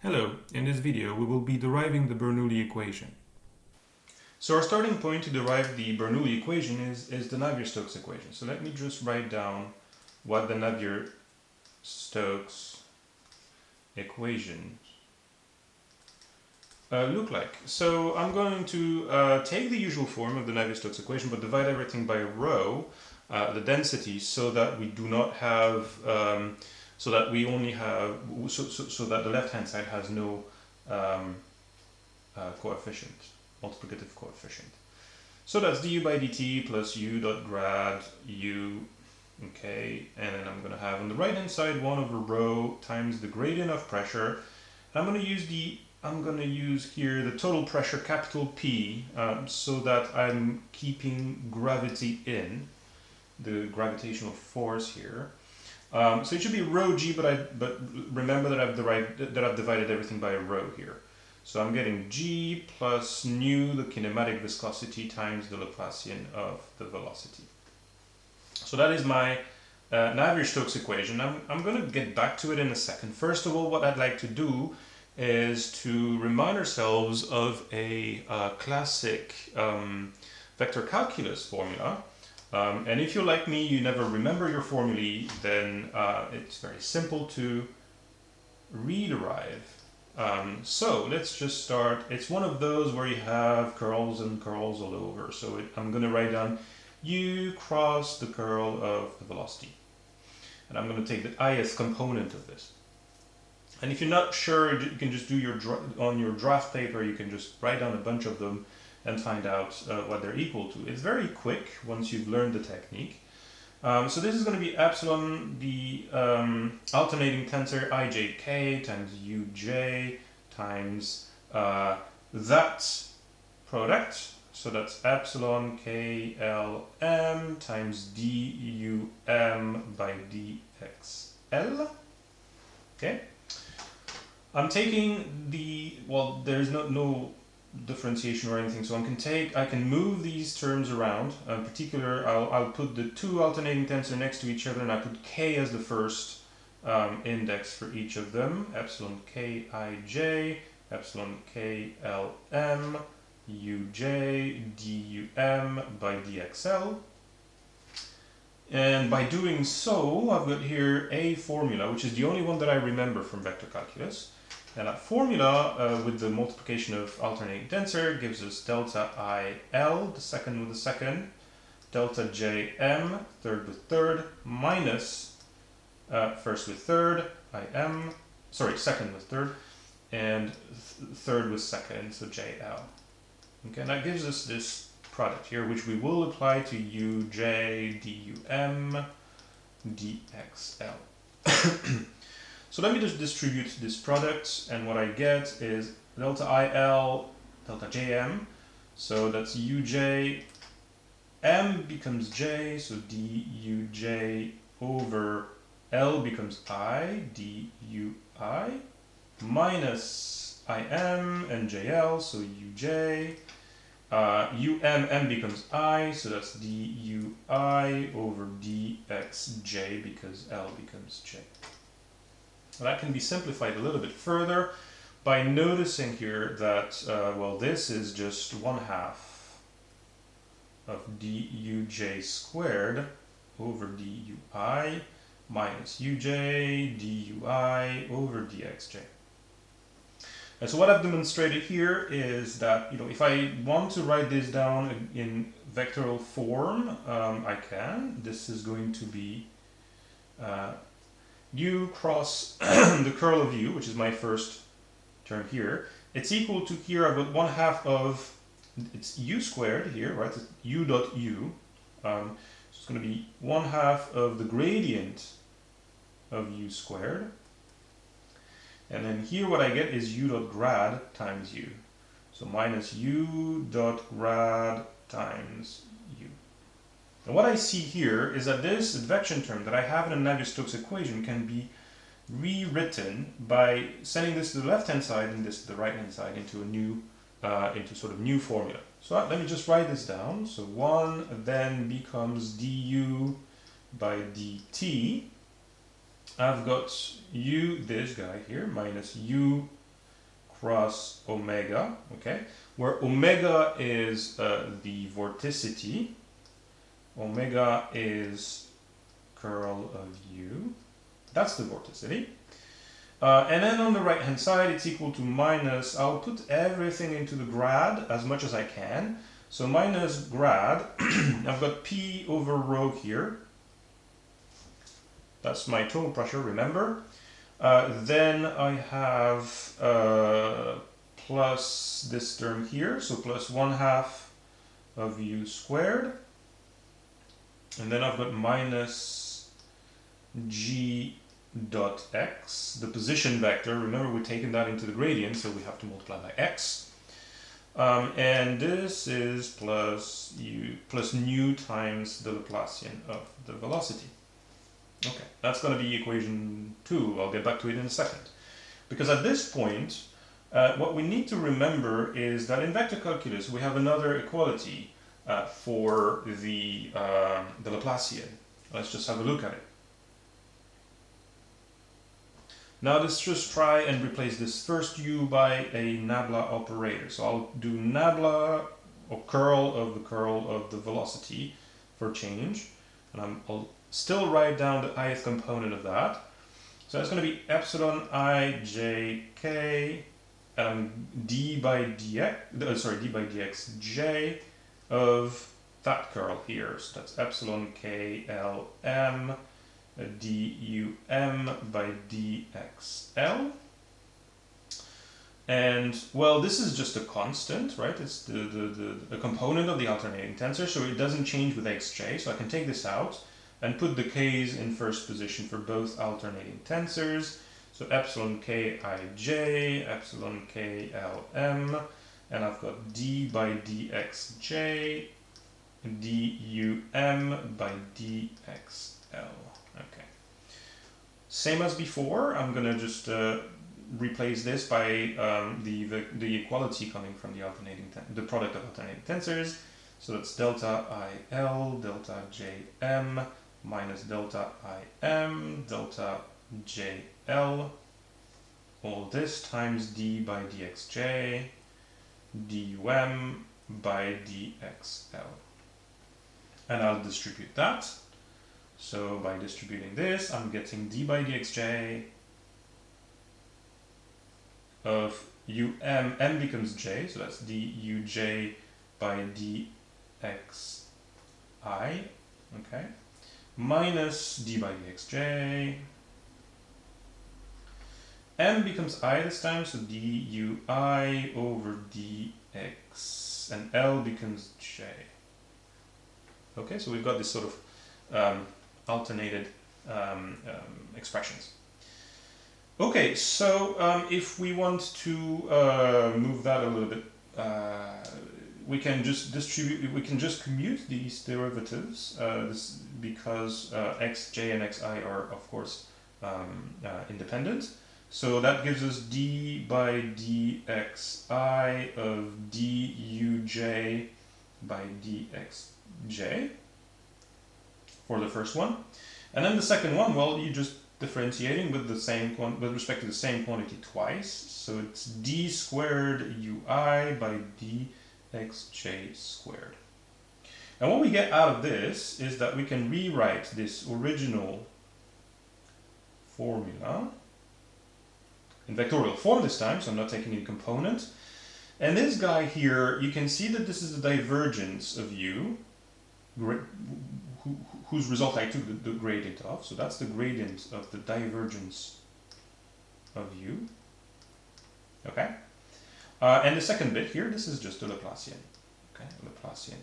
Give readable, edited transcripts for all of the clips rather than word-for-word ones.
Hello, in this video we will be deriving the Bernoulli equation. So our starting point to derive the Bernoulli equation is the Navier-Stokes equation. So let me just write down what the Navier-Stokes equation look like. So I'm going to take the usual form of the Navier-Stokes equation but divide everything by a row, the density, so that we do not have so that we only have, so that the left-hand side has no coefficient, multiplicative coefficient. So that's du by dt plus u dot grad u, okay, and then I'm going to have on the right-hand side 1 over rho times the gradient of pressure. I'm going to use here the total pressure, capital P, so that I'm keeping gravity in, the gravitational force here. So it should be rho g, but remember that I've divided everything by a rho here. So I'm getting g plus nu, the kinematic viscosity, times the Laplacian of the velocity. So that is my Navier-Stokes equation. I'm going to get back to it in a second. First of all, what I'd like to do is to remind ourselves of a classic vector calculus formula. And if you're like me, you never remember your formulae, then it's very simple to rederive. So let's just start. It's one of those where you have curls and curls all over. So I'm going to write down u cross the curl of the velocity. And I'm going to take the ith component of this. And if you're not sure, you can just do on your draft paper, you can just write down a bunch of them and find out what they're equal to. It's very quick once you've learned the technique. So this is going to be epsilon, the alternating tensor ijk times uj times that product. So that's epsilon klm times dum by dxl. Okay. I'm taking the, well, there's no differentiation or anything, so I can move these terms around. In particular, I'll put the two alternating tensor next to each other, and I put k as the first index for each of them. Epsilon kij, epsilon klm, uj, dum by dxl. And by doing so, I've got here a formula, which is the only one that I remember from vector calculus. And that formula, with the multiplication of alternating tensor, gives us delta IL, the second with the second, delta JM, third with third, minus first with third, second with third, and third with second, so JL. Okay, and that gives us this product here, which we will apply to uj, dum, dxl. So let me just distribute this product, and what I get is delta IL, delta JM. So that's uj, m becomes j, so duj over L becomes I, dui, minus im and jl, so uj, m becomes I, so that's dui over dxj, because L becomes j. That can be simplified a little bit further by noticing here that, well, this is just 1/2 of duj squared over dui minus uj dui over dxj. And so what I've demonstrated here is that, if I want to write this down in vectorial form, I can. This is going to be u cross the curl of u, which is my first term here. It's equal to, here I've got 1/2 of, it's u squared here, right? It's u dot u. So it's going to be 1/2 of the gradient of u squared. And then here what I get is u dot grad times u. So minus u dot grad times u. And what I see here is that this advection term that I have in a Navier-Stokes equation can be rewritten by sending this to the left-hand side and this to the right-hand side into a new, into sort of new formula. So let me just write this down. So 1 then becomes du by dt. I've got u, this guy here, minus u cross omega, okay, where omega is the vorticity, omega is curl of u, that's the vorticity. And then on the right hand side it's equal to minus, I'll put everything into the grad as much as I can. So minus grad, I've got P over rho here. That's my total pressure, remember. Then I have plus this term here, so plus 1/2 of u squared. And then I've got minus g dot x, the position vector. Remember, we're taking that into the gradient, so we have to multiply by x. And this is plus nu times the Laplacian of the velocity. Okay, that's going to be equation 2. I'll get back to it in a second. Because at this point, what we need to remember is that in vector calculus we have another equality for the Laplacian. Let's just have a look at it. Now let's just try and replace this first u by a nabla operator. So I'll do nabla, or curl of the velocity for change. And I'll still write down the ith component of that. So that's going to be epsilon I j k d by dx j of that curl here. So that's epsilon k l m dum by dxl. And well, this is just a constant, right? It's the component of the alternating tensor, so it doesn't change with xj. So I can take this out and put the k's in first position for both alternating tensors. So epsilon kij, epsilon klm, and I've got d by dxj, dum by dxl. Okay. Same as before, I'm going to just replace this by the equality coming from the product of alternating tensors. So that's delta il, delta jm, minus delta im, delta jl, all this times d by dxj, dum by dxl. And I'll distribute that. So by distributing this, I'm getting d by dxj of m becomes j, so that's duj by dxi, okay, minus d by dxj. M becomes I this time, so dui over dx, and L becomes j. Okay, so we've got this sort of alternated expressions. Okay, so if we want to move that a little bit, we can just commute these derivatives, because xj and xi are of course independent. So that gives us d by dxi of duj by dxj for the first one. And then the second one, well, you just differentiating with respect to the same quantity twice. So it's d squared ui by dxj squared. And what we get out of this is that we can rewrite this original formula in vectorial form this time, so I'm not taking any component. And this guy here, you can see that this is the divergence of u, whose result I took the gradient of. So that's the gradient of the divergence of u. Okay. And the second bit here, this is just the Laplacian. Okay, Laplacian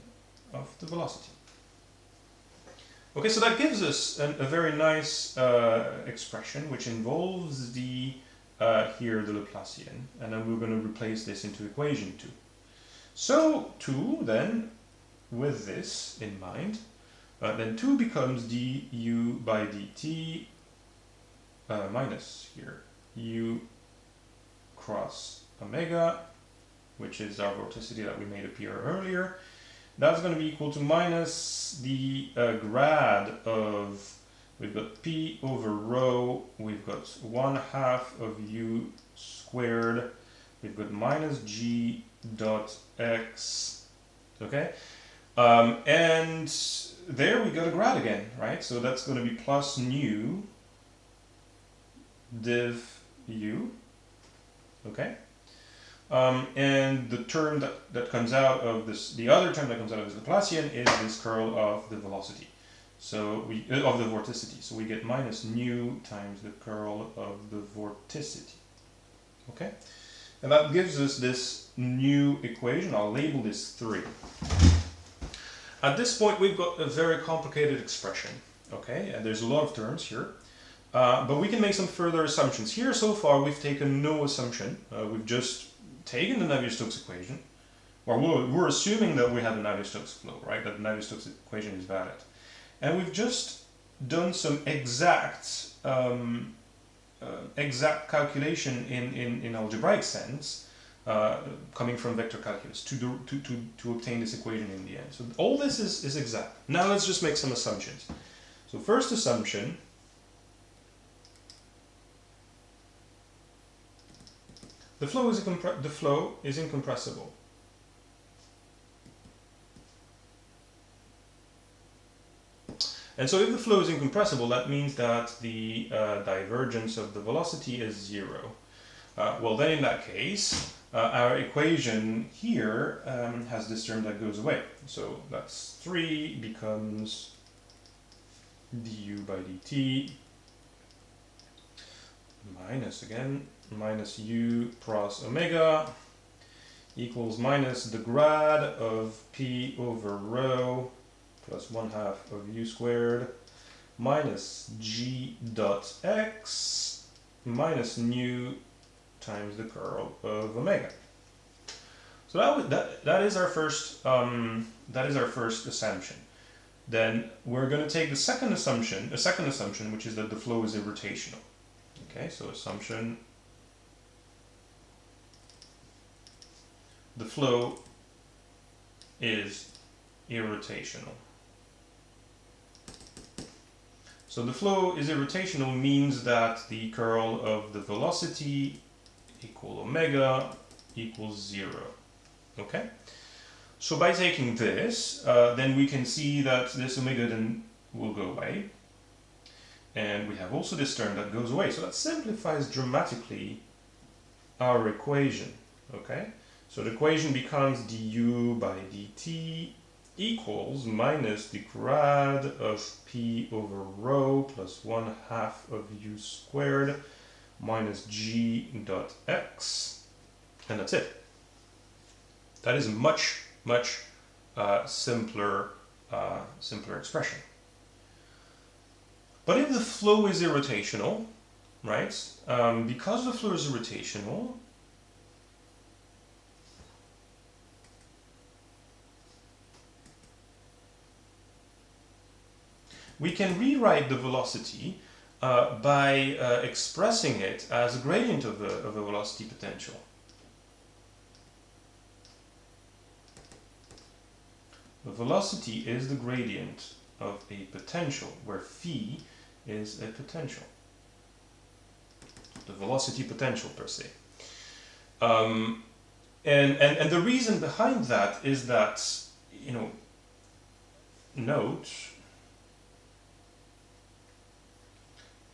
of the velocity. Okay, so that gives us a very nice expression which involves the here the Laplacian, and then we're going to replace this into equation 2. So 2 then, with this in mind, then 2 becomes du by dt minus here u cross omega, which is our vorticity that we made appear earlier. That's going to be equal to minus the grad of, we've got p over rho, we've got 1/2 of u squared, we've got minus g dot x, okay? And there we got a grad again, right? So that's going to be plus nu div u, okay? And the term that comes out of this, the other term that comes out of this Laplacian is this curl of the velocity. So we, of the vorticity. So we get minus nu times the curl of the vorticity, okay? And that gives us this new equation. I'll label this 3. At this point, we've got a very complicated expression, okay? And there's a lot of terms here. But we can make some further assumptions. Here, so far, we've taken no assumption. We've just taken the Navier-Stokes equation. Well, we're assuming that we have a Navier-Stokes flow, right? That the Navier-Stokes equation is valid. And we've just done some exact calculation in algebraic sense, coming from vector calculus to obtain this equation in the end. So all this is exact. Now let's just make some assumptions. So first assumption, the flow is incompressible. And so if the flow is incompressible, that means that the divergence of the velocity is 0. Well, then in that case, our equation here has this term that goes away. So that's 3 becomes du by dt minus u plus omega equals minus the grad of p over rho plus 1/2 of u squared minus g dot x minus nu times the curl of omega. So that is our first assumption. Then we're going to take a second assumption, which is that the flow is irrotational. Okay, so assumption, the flow is irrotational. So the flow is irrotational means that the curl of the velocity equal omega equals 0. Okay? So by taking this, then we can see that this omega then will go away. And we have also this term that goes away. So that simplifies dramatically our equation. Okay? So the equation becomes du by dt equals minus the grad of p over rho plus 1/2 of u squared minus g dot x, and that's it. That is a much simpler expression. But if the flow is irrotational, right? Because the flow is irrotational, we can rewrite the velocity by expressing it as a gradient of a velocity potential. The velocity is the gradient of a potential, where phi is a potential. The velocity potential per se. And the reason behind that is that, you know, note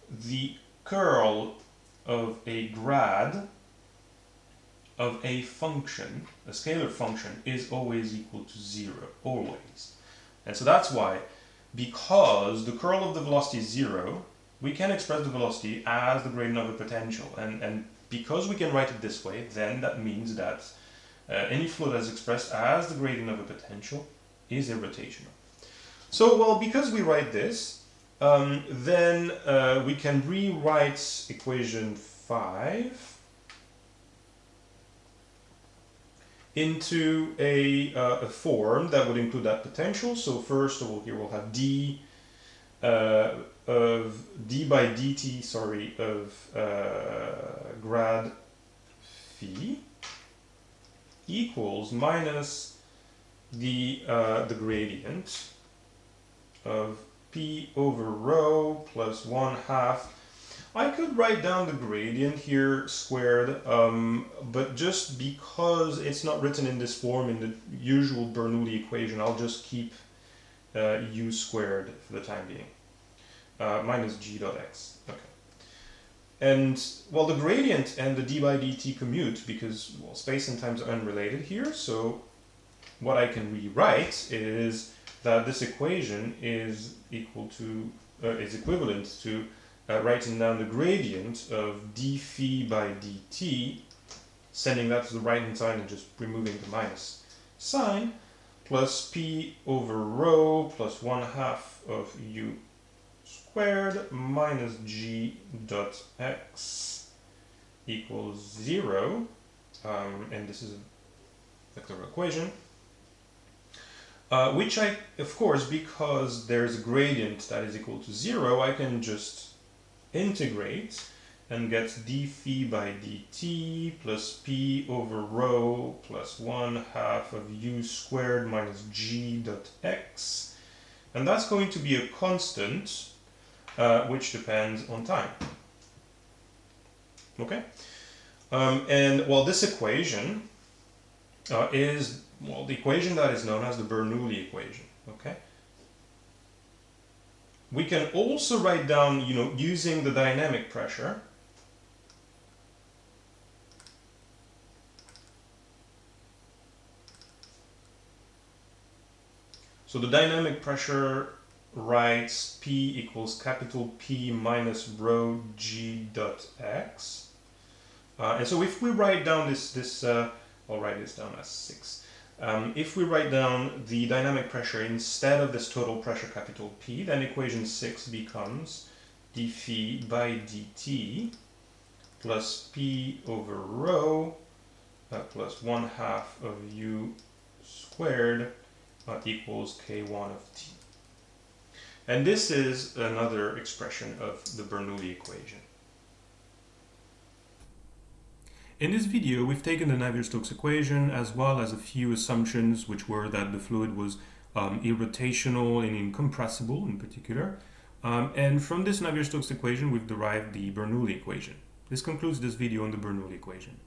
the curl of a grad of a function, a scalar function, is always equal to 0, always. And so that's why, because the curl of the velocity is 0, we can express the velocity as the gradient of a potential. And because we can write it this way, then that means that any flow that is expressed as the gradient of a potential is irrotational. So, well, because we write this, then we can rewrite equation 5 into a form that would include that potential. So first of all, here we'll have d of d by dt, sorry, of grad phi equals minus the gradient of p over rho plus 1/2 I could write down the gradient here squared, but just because it's not written in this form in the usual Bernoulli equation, I'll just keep u squared for the time being, minus g dot x. Okay. And, well, the gradient and the d by dt commute because, well, space and time are unrelated here, so what I can rewrite is that this equation is equivalent to writing down the gradient of d phi by dt, sending that to the right hand side and just removing the minus sign, plus p over rho plus 1/2 of u squared minus g dot x equals 0, and this is a vectorial equation, which I, of course, because there's a gradient that is equal to 0, I can just integrate and get d phi by dt plus p over rho plus 1/2 of u squared minus g dot x, and that's going to be a constant which depends on time. Okay, and well, this equation is, well, the equation that is known as the Bernoulli equation. Okay. We can also write down, using the dynamic pressure, so the dynamic pressure writes P equals capital P minus rho g dot x. And so if we write down I'll write this down as 6. If we write down the dynamic pressure instead of this total pressure capital P, then equation 6 becomes d phi by dt plus P over rho plus 1/2 of u squared equals k1 of t. And this is another expression of the Bernoulli equation. In this video, we've taken the Navier-Stokes equation as well as a few assumptions, which were that the fluid was irrotational and incompressible in particular. And from this Navier-Stokes equation, we've derived the Bernoulli equation. This concludes this video on the Bernoulli equation.